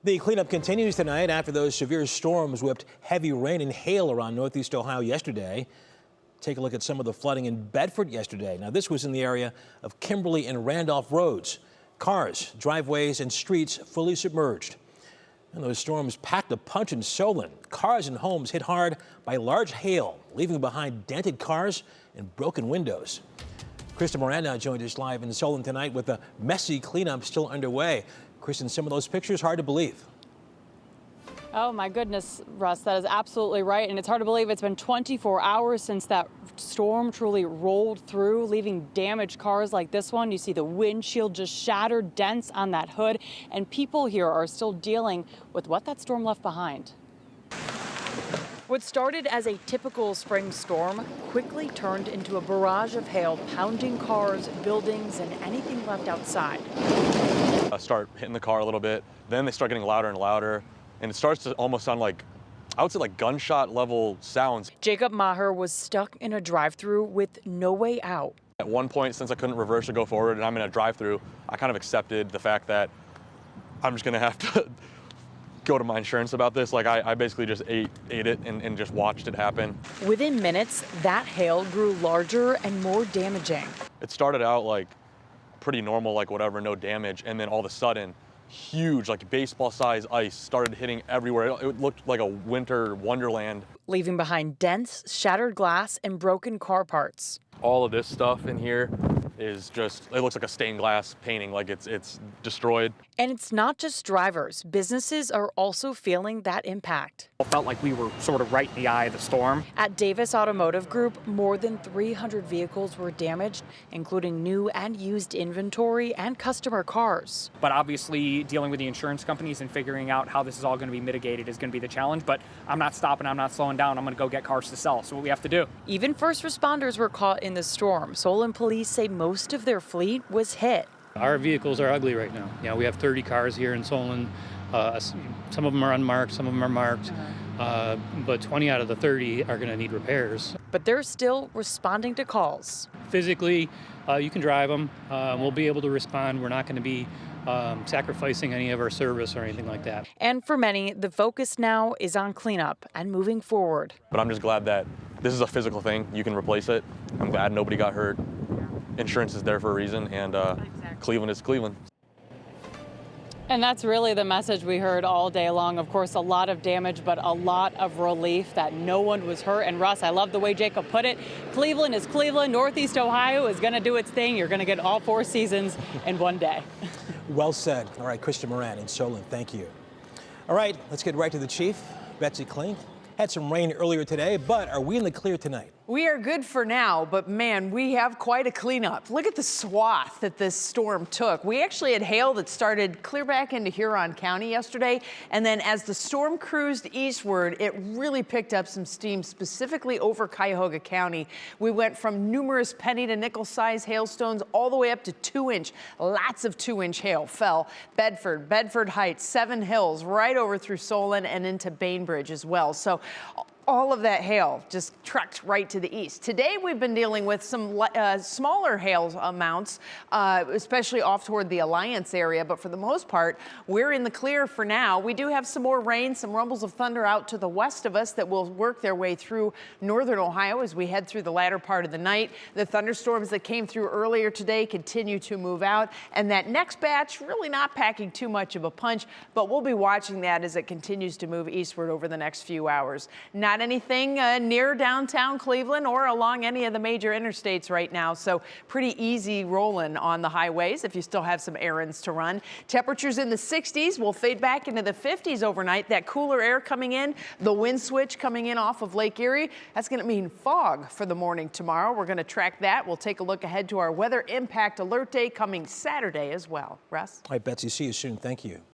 The cleanup continues tonight after those severe storms whipped heavy rain and hail around northeast Ohio yesterday. Take a look at some of the flooding in Bedford yesterday. Now, this was in the area of Kimberly and Randolph roads. Cars, driveways, and streets fully submerged. And those storms packed a punch in Solon. Cars and homes hit hard by large hail, leaving behind dented cars and broken windows. Kristen Miranda joined us live in Solon tonight with a messy cleanup still underway. Kristen, some of those pictures hard to believe. Oh my goodness, Russ, that is absolutely right. And it's hard to believe it's been 24 hours since that storm truly rolled through, leaving damaged cars like this one. You see the windshield just shattered, dents on that hood, and people here are still dealing with what that storm left behind. What started as a typical spring storm quickly turned into a barrage of hail, pounding cars, buildings, and anything left outside. I start hitting the car a little bit, then they start getting louder and louder, and it starts to almost sound like, I would say, like gunshot-level sounds. Jacob Maher was stuck in a drive-through with no way out. At one point, since I couldn't reverse or go forward and I'm in a drive-through, I kind of accepted the fact that I'm just gonna have to go to my insurance about this. Like, I basically just ate it and just watched it happen. Within minutes, that hail grew larger and more damaging. It started out like pretty normal, like whatever, no damage, and then all of a sudden, huge, like baseball-sized ice started hitting everywhere. It looked like a winter wonderland. Leaving behind dents, shattered glass, and broken car parts. All of this stuff in here is just, it looks like a stained glass painting, like it's destroyed. And it's not just drivers. Businesses are also feeling that impact. It felt like we were sort of right in the eye of the storm. At Davis Automotive Group, more than 300 vehicles were damaged, including new and used inventory and customer cars. But obviously, dealing with the insurance companies and figuring out how this is all going to be mitigated is going to be the challenge. But I'm not stopping, I'm not slowing down. I'm going to go get cars to sell. So what we have to do. Even first responders were caught in the storm. Solon police say most of their fleet was hit. Our vehicles are ugly right now. You know, we have 30 cars here in Solon. Some of them are unmarked, some of them are marked, but 20 out of the 30 are going to need repairs. But they're still responding to calls. Physically, you can drive them. We'll be able to respond. We're not going to be sacrificing any of our service or anything like that. And for many, the focus now is on cleanup and moving forward. But I'm just glad that this is a physical thing. You can replace it. I'm glad nobody got hurt. Insurance is there for a reason, and Cleveland is Cleveland. And that's really the message we heard all day long. Of course, a lot of damage, but a lot of relief that no one was hurt. And Russ, I love the way Jacob put it. Cleveland is Cleveland. Northeast Ohio is going to do its thing. You're going to get all 4 seasons in one day. Well said. All right, Kristen Moran in Solon, thank you. All right, let's get right to the chief, Betsy Klink. Had some rain earlier today, but are we in the clear tonight? We are good for now, but man, we have quite a cleanup. Look at the swath that this storm took. We actually had hail that started clear back into Huron County yesterday, and then as the storm cruised eastward, it really picked up some steam, specifically over Cuyahoga County. We went from numerous penny to nickel-sized hailstones all the way up to 2-inch. Lots of 2-inch hail fell. Bedford Heights, Seven Hills, right over through Solon and into Bainbridge as well. So all of that hail just trucked right to the east. Today, we've been dealing with some smaller hail amounts, especially off toward the Alliance area. But for the most part, we're in the clear for now. We do have some more rain, some rumbles of thunder out to the west of us that will work their way through northern Ohio as we head through the latter part of the night. The thunderstorms that came through earlier today continue to move out. And that next batch really not packing too much of a punch, but we'll be watching that as it continues to move eastward over the next few hours. Not anything near downtown Cleveland or along any of the major interstates right now. So pretty easy rolling on the highways if you still have some errands to run. Temperatures in the 60s will fade back into the 50s overnight. That cooler air coming in, the wind switch coming in off of Lake Erie. That's going to mean fog for the morning tomorrow. We're going to track that. We'll take a look ahead to our weather impact alert day coming Saturday as well. Russ? All right, Betsy, see you soon. Thank you.